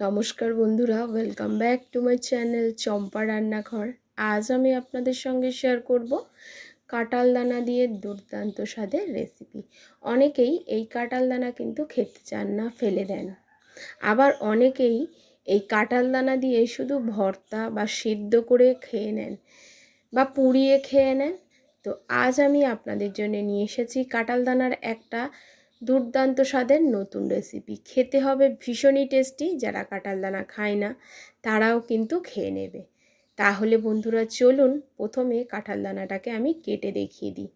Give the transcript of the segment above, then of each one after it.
নমস্কার বন্ধুরা, welcome back to my channel Champa Rannaghar. আজ আমি আপনাদের সঙ্গে শেয়ার করব কাঁঠাল দানা দিয়ে দুর্দান্ত স্বাদের রেসিপি। অনেকেই এই কাঁঠাল দানা কিন্তু খেতে চান না, ফেলে দেন। আবার অনেকেই এই কাঁঠাল দানা দিয়ে শুধু ভর্তা বা সিদ্ধ করে খেয়ে নেন বা পুড়িয়ে খেয়ে নেন। তো আজ আমি আপনাদের জন্য নিয়ে এসেছি কাঁঠাল দানার একটা দুর্দান্ত স্বাদের নতুন রেসিপি। খেতে হবে ভীষণই টেস্টি। যারা কাঁঠাল দানা খায় না তারাও কিন্তু খেয়ে নেবে। তাহলে বন্ধুরা চলুন প্রথমে কাঁঠাল দানাটাকে আমি কেটে দেখিয়ে দিই।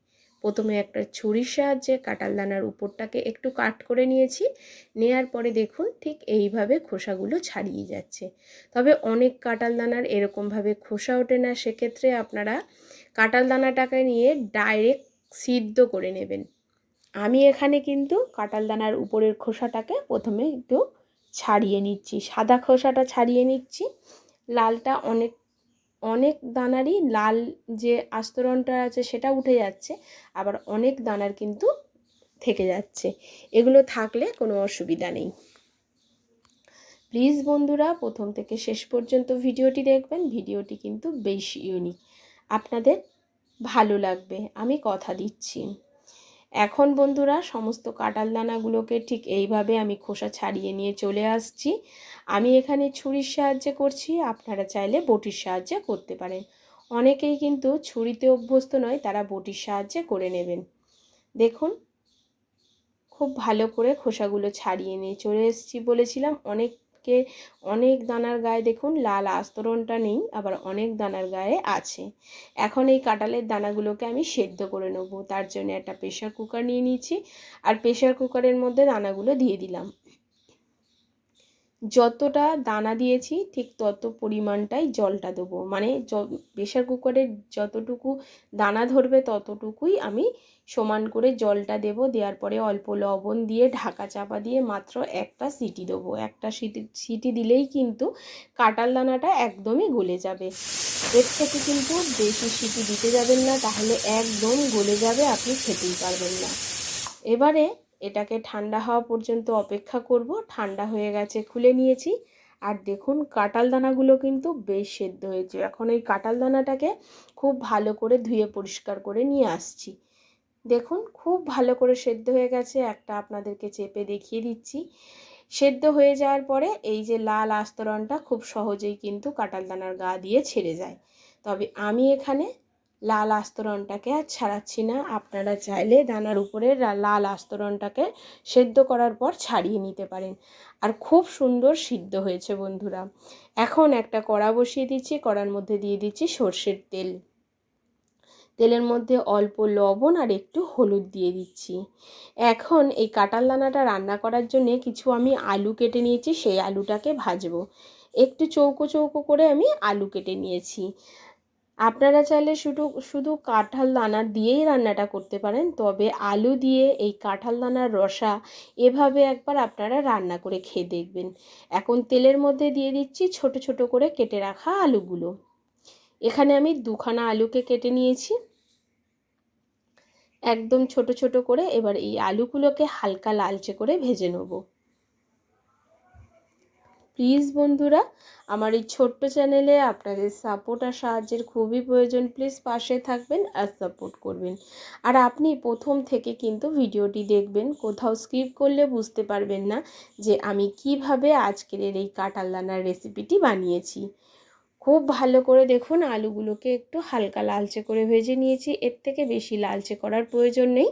প্রথমে একটা ছুরির সাহায্যে কাঁঠাল দানার উপরটাকে একটু কাট করে নিয়েছি। নেয়ার পরে দেখুন ঠিক এইভাবে খোসাগুলো ছাড়িয়ে যাচ্ছে। তবে অনেক কাঁঠাল দানার এরকমভাবে খোসা ওঠে না, সেক্ষেত্রে আপনারা কাঁঠাল দানাটাকে নিয়ে ডাইরেক্ট সিদ্ধ করে নেবেন। আমি এখানে কিন্তু কাঁঠাল দানার উপরের খোসাটাকে প্রথমে একটু ছাড়িয়ে নিচ্ছি, সাদা খোসাটা ছাড়িয়ে নিচ্ছি। লালটা অনেক অনেক দানারই লাল যে আস্তরণটা আছে সেটা উঠে যাচ্ছে, আবার অনেক দানার কিন্তু থেকে যাচ্ছে। এগুলো থাকলে কোনো অসুবিধা নেই। প্লিজ বন্ধুরা প্রথম থেকে শেষ পর্যন্ত ভিডিওটি দেখবেন। ভিডিওটি কিন্তু বেশ ইউনিক, আপনাদের ভালো লাগবে, আমি কথা দিচ্ছি। এখন বন্ধুরা সমস্ত কাঁঠাল দানাগুলোকে ঠিক এইভাবে আমি খোসা ছাড়িয়ে নিয়ে চলে আসছি। আমি এখানে ছুরির সাহায্যে করছি, আপনারা চাইলে বটির সাহায্যে করতে পারেন। অনেকেই কিন্তু ছুরিতে অভ্যস্ত নয়, তারা বটির সাহায্যে করে নেবেন। দেখুন খুব ভালো করে খোসাগুলো ছাড়িয়ে নিয়ে চলে এসেছি। বলেছিলাম অনেক দানার গায়ে দেখুন লাল আস্তরণটা নেই, আবার অনেক দানার গায়ে আছে। এখন এই কাঁঠালের দানাগুলোকে আমি সেদ্ধ করে নেব। তার জন্য একটা প্রেশার কুকার নিয়ে নিয়েছি, আর প্রেশার কুকারের মধ্যে দানাগুলো দিয়ে দিলাম। যতটা দানা দিয়েছি ঠিক তত পরিমাণটাই জলটা দেবো, মানে প্রেশার কুকারের যতটুকু দানা ধরবে ততটুকুই আমি সমান করে জলটা দেব। দেওয়ার পরে অল্প লবণ দিয়ে ঢাকা চাপা দিয়ে মাত্র একটা সিটি দেবো। একটা সিটি দিলেই কিন্তু কাঁঠাল দানাটা একদমই গলে যাবে। এর থেকে কিন্তু বেশি সিটি দিতে যাবেন না, তাহলে একদম গলে যাবে, আপনি খেতেই পারবেন না। এবারে এটাকে ঠান্ডা হওয়া পর্যন্ত অপেক্ষা করব। ঠান্ডা হয়ে গেছে, খুলে নিয়েছি। আর দেখুন কাঁঠাল দানাগুলো কিন্তু বেশ সেদ্ধ হয়েছে। এখন এই কাঁঠাল দানাটাকে খুব ভালো করে ধুয়ে পরিষ্কার করে নিয়ে আসছি। দেখুন খুব ভালো করে সেদ্ধ হয়ে গেছে। একটা আপনাদেরকে চেপে দেখিয়ে দিচ্ছি। সেদ্ধ হয়ে যাওয়ার পরে এই যে লাল আস্তরণটা খুব সহজেই কিন্তু কাঁঠাল দানার গা দিয়ে ছেড়ে যায়। তবে আমি এখানে লাল আস্তরণটাকে আর ছাড়াচ্ছি না। আপনারা চাইলে দানার উপরে লাল আস্তরণটাকে সেদ্ধ করার পর ছাড়িয়ে নিতে পারেন। আর খুব সুন্দর সিদ্ধ হয়েছে বন্ধুরা। এখন একটা কড়া বসিয়ে দিচ্ছি, কড়ার মধ্যে দিয়ে দিচ্ছি সর্ষের তেল। তেলের মধ্যে অল্প লবণ আর একটু হলুদ দিয়ে দিচ্ছি। এখন এই কাঁঠাল দানাটা রান্না করার জন্য কিছু আমি আলু কেটে নিয়েছি, সেই আলুটাকে ভাজবো। একটু চৌকো চৌকো করে আমি আলু কেটে নিয়েছি। আপনারা চাইলে শুধু শুধু কাঁঠাল দানা দিয়েই রান্নাটা করতে পারেন, তবে আলু দিয়ে এই কাঁঠাল দানার রসা এভাবে একবার আপনারা রান্না করে খেয়ে দেখবেন। এখন তেলের মধ্যে দিয়ে দিচ্ছি ছোট ছোট করে কেটে রাখা আলুগুলো। এখানে আমি দুখানা আলুকে কেটে নিয়েছি একদম ছোট ছোট করে। এবার এই আলুগুলোকে হালকা লালচে করে ভেজে নেব। প্লিজ বন্ধুরা আমার এই ছোট্ট চ্যানেলে আপনাদের সাপোর্ট আর সাহায্যের খুবই প্রয়োজন। প্লিজ পাশে থাকবেন আর সাপোর্ট করবেন। আর আপনি প্রথম থেকে কিন্তু ভিডিওটি দেখবেন, কোথাও স্কিপ করলে বুঝতে পারবেন না যে আমি কিভাবে আজকের এই কাঁঠাল দানার রেসিপিটি বানিয়েছি। খুব ভালো করে দেখুন আলুগুলোকে একটু হালকা লালচে করে ভেজে নিয়েছি, এর থেকে বেশি লালচে করার প্রয়োজন নেই।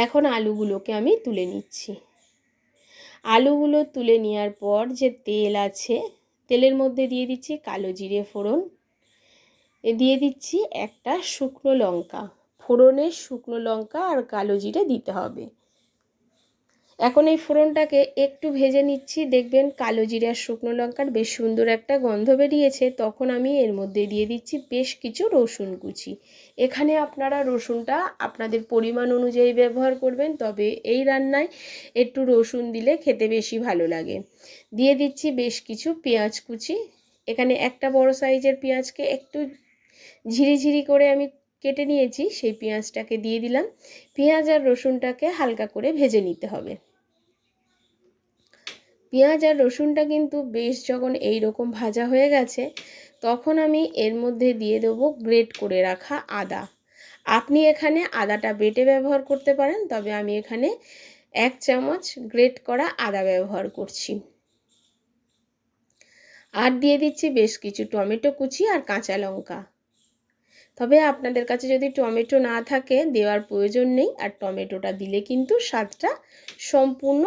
এখন আলুগুলোকে আমি তুলে নিচ্ছি। আলুগুলো তুলে নেওয়ার পর যে তেল আছে, তেলের মধ্যে দিয়ে দিচ্ছি কালো জিরে ফোড়ন, দিয়ে দিচ্ছি একটা শুকনো লঙ্কা। ফোড়নে শুকনো লঙ্কা আর কালো জিরে দিতে হবে। এখন এই ফোড়নটাকে একটু ভেজে নিচ্ছি। দেখবেন কালো জিরে আর শুকনো লঙ্কার বেশ সুন্দর একটা গন্ধ বেরিয়েছে। তখন আমি এর মধ্যে দিয়ে দিচ্ছি বেশ কিছু রসুন কুচি। এখানে আপনারা রসুনটা আপনাদের পরিমাণ অনুযায়ী ব্যবহার করবেন, তবে এই রান্নায় একটু রসুন দিলে খেতে বেশি ভালো লাগে। দিয়ে দিচ্ছি বেশ কিছু পেঁয়াজ কুচি। এখানে একটা বড় সাইজের পেঁয়াজকে একটু ঝিরিঝিরি করে আমি কেটে নিয়েছি, সেই পেঁয়াজটাকে দিয়ে দিলাম। পেঁয়াজ আর রসুনটাকে হালকা করে ভেজে নিতে হবে। পেঁয়াজ আর রসুনটা কিন্তু বেশ যখন এই রকম ভাজা হয়ে গেছে, তখন আমি এর মধ্যে দিয়ে দেবো গ্রেট করে রাখা আদা। আপনি এখানে আদাটা বেটে ব্যবহার করতে পারেন, তবে আমি এখানে 1 চামচ গ্রেট করা আদা ব্যবহার করছি। আর দিয়ে দিচ্ছি বেশ কিছু টমেটো কুচি আর কাঁচা লঙ্কা। তবে আপনাদের কাছে যদি টমেটো না থাকে দেওয়ার প্রয়োজন নেই, আর টমেটোটা দিলে কিন্তু স্বাদটা সম্পূর্ণ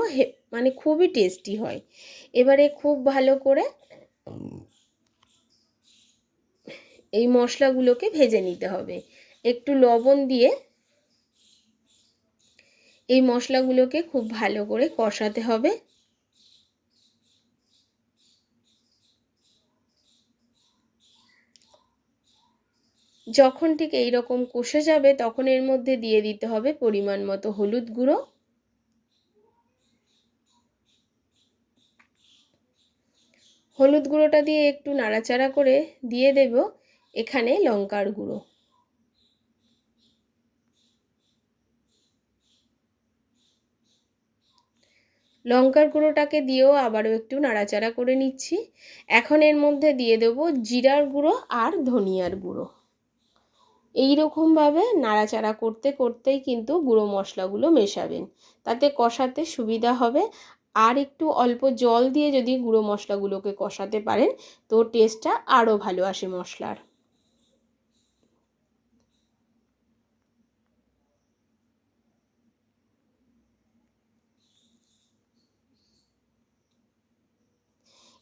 মানে খুবই টেস্টি হয়। এবারে খুব ভালো করে এই মশলাগুলোকে ভেজে নিতে হবে। একটু লবণ দিয়ে এই মশলাগুলোকে খুব ভালো করে কষাতে হবে। যখন ঠিক এই রকম কষে যাবে তখন এর মধ্যে দিয়ে দিতে হবে পরিমাণ মতো হলুদ গুঁড়ো, হলুদ গুঁড়োটা দিয়ে একটু নাড়াচাড়া করে দিয়ে দেব এখানে লঙ্কার গুঁড়ো। লঙ্কার গুঁড়োটাকে দিয়েও আবারও একটু নাড়াচাড়া করে নিচ্ছি। এখন এর মধ্যে দিয়ে দেব জিরার গুঁড়ো আর ধনিয়ার গুঁড়ো। এই রকমভাবে নাড়াচাড়া করতে করতেই কিন্তু গুঁড়ো মশলাগুলো মেশাবেন, তাতে কষাতে সুবিধা হবে। আর একটু অল্প জল দিয়ে যদি গুঁড়ো মশলাগুলোকে কষাতে পারেন তো টেস্টটা আরও ভালো আসে মশলার।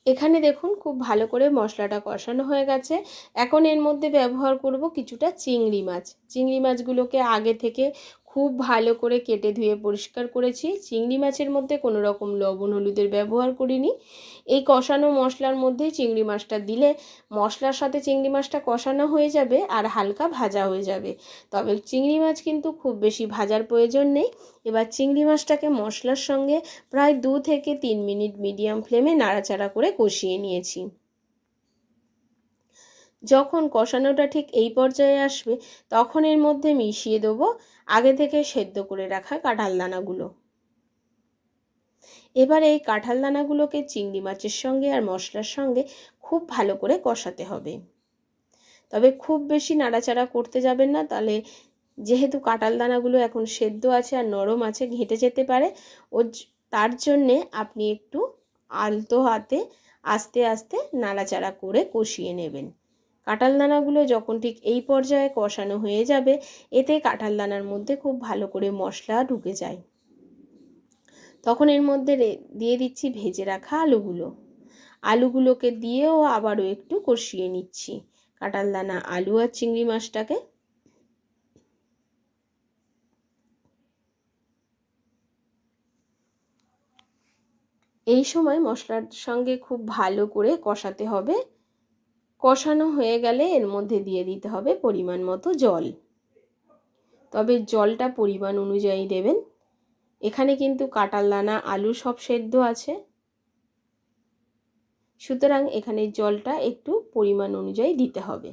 এখানে দেখুন খুব ভালো করে মশলাটা কষানো হয়ে গেছে। এখন এর মধ্যে ব্যবহার করব কিছুটা চিংড়ি মাছ। চিংড়ি মাছগুলোকে আগে থেকে খুব ভালো করে কেটে ধুয়ে পরিষ্কার করেছি। চিংড়ি মাছের মধ্যে কোনো রকম লবণ হলুদের ব্যবহার করিনি। এই কষানো মশলার মধ্যেই চিংড়ি মাছটা দিলে মশলার সাথে চিংড়ি মাছটা কষানো হয়ে যাবে আর হালকা ভাজা হয়ে যাবে। তবে চিংড়ি মাছ কিন্তু খুব বেশি ভাজার প্রয়োজন নেই। এবার চিংড়ি মাছটাকে মশলার সঙ্গে প্রায় 2 থেকে 3 মিনিট মিডিয়াম ফ্লেমে নাড়াচাড়া করে কষিয়ে নিয়েছি। যখন কষানোটা ঠিক এই পর্যায়ে আসবে তখন এর মধ্যে মিশিয়ে দেবো আগে থেকে সেদ্ধ করে রাখা কাঁঠাল দানাগুলো। এবার এই কাঁঠাল দানাগুলোকে চিংড়ি মাছের সঙ্গে আর মশলার সঙ্গে খুব ভালো করে কষাতে হবে। তবে খুব বেশি নাড়াচাড়া করতে যাবেন না, তাহলে যেহেতু কাঁঠাল দানাগুলো এখন সেদ্ধ আছে আর নরম আছে, ঘেঁটে যেতে পারে। তার জন্যে আপনি একটু আলতো হাতে আস্তে আস্তে নাড়াচাড়া করে কষিয়ে নেবেন। কাঁঠাল দানাগুলো যখন ঠিক এই পর্যায়ে কষানো হয়ে যাবে, এতে কাঁঠাল দানার মধ্যে খুব ভালো করে মশলা ঢুকে যায়। তখন এর মধ্যে দিয়ে দিচ্ছি ভেজে রাখা আলুগুলো। আলুগুলোকে দিয়েও আবারও একটু কষিয়ে নিচ্ছি কাঁঠাল দানা, আলু আর চিংড়ি মাছটাকে। এই সময় মশলার সঙ্গে খুব ভালো করে কষাতে হবে। কষানো হয়ে গেলে এর মধ্যে দিয়ে দিতে হবে পরিমাণ মতো জল। তবে জলটা পরিমাণ অনুযায়ী দেবেন। এখানে কিন্তু কাঁঠাল দানা আলু সব সেদ্ধ আছে, সুতরাং এখানে জলটা একটু পরিমাণ অনুযায়ী দিতে হবে।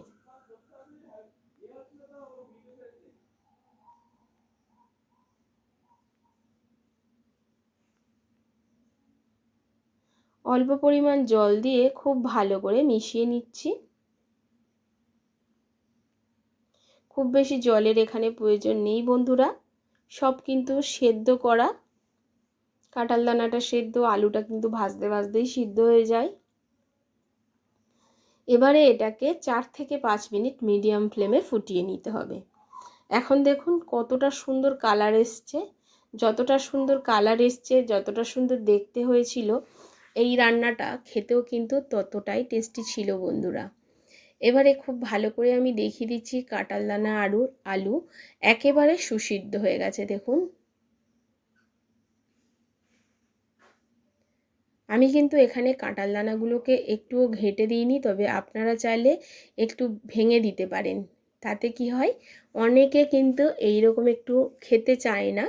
অল্প পরিমাণ জল দিয়ে খুব ভালো করে মিশিয়ে নিচ্ছি। খুব বেশি জলের এখানে প্রয়োজন নেই বন্ধুরা, সব কিন্তু সেদ্ধ করা। কাঁঠাল দানাটা সেদ্ধ, আলুটা কিন্তু ভাজতে ভাজতেই সিদ্ধ হয়ে যায়। এবারে এটাকে 4 থেকে 5 মিনিট মিডিয়াম ফ্লেমে ফুটিয়ে নিতে হবে। এখন দেখুন কতটা সুন্দর কালার এসছে। যতটা সুন্দর কালার এসছে, যতটা সুন্দর দেখতে হয়েছিল, এই রান্নাটা খেতেও কিন্তু ততটাই টেস্টি ছিল বন্ধুরা। এবারে খুব ভালো করে আমি দেখিয়ে দিচ্ছি কাঁঠাল দানা আলু একেবারে সুসিদ্ধ হয়ে গেছে। দেখুন আমি কিন্তু এখানে কাঁঠাল দানাগুলোকে একটুও ঘেঁটে দিইনি, তবে আপনারা চাইলে একটু ভেঙে দিতে পারেন। তাতে কি হয়, অনেকে কিন্তু এই রকম একটু খেতে চায় না,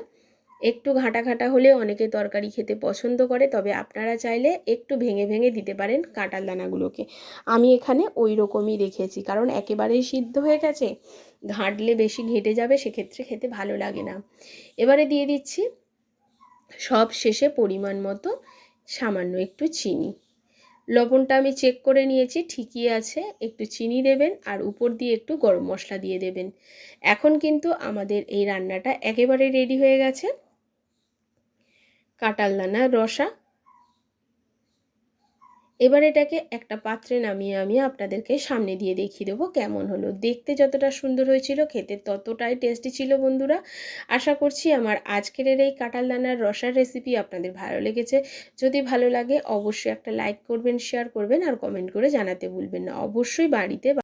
একটু ঘাঁটা ঘাঁটা হলে অনেকে তরকারি খেতে পছন্দ করে। তবে আপনারা চাইলে একটু ভেঙে ভেঙে দিতে পারেন কাঁঠাল দানাগুলোকে। আমি এখানে ওই রকমই রেখেছি, কারণ একেবারেই সিদ্ধ হয়ে গেছে, ঘাঁটলে বেশি ঘেঁটে যাবে, সেক্ষেত্রে খেতে ভালো লাগে না। এবারে দিয়ে দিচ্ছি সব শেষে পরিমাণ মতো সামান্য একটু চিনি। লবণটা আমি চেক করে নিয়েছি, ঠিকই আছে। একটু চিনি দেবেন আর উপর দিয়ে একটু গরম মশলা দিয়ে দেবেন। এখন কিন্তু আমাদের এই রান্নাটা একেবারে রেডি হয়ে গেছে। কাঁঠাল দানার রসা। এবার এটাকে একটা পাত্রে নামিয়ে আমি আপনাদেরকে সামনে দিয়ে দেখিয়ে দেবো কেমন হলো। দেখতে যতটা সুন্দর হয়েছিল, খেতে ততটাই টেস্টি ছিল বন্ধুরা। আশা করছি আমার আজকের এই কাঁঠাল দানার রসার রেসিপি আপনাদের ভালো লেগেছে। যদি ভালো লাগে অবশ্যই একটা লাইক করবেন, শেয়ার করবেন আর কমেন্ট করে জানাতে ভুলবেন না। অবশ্যই বাড়িতে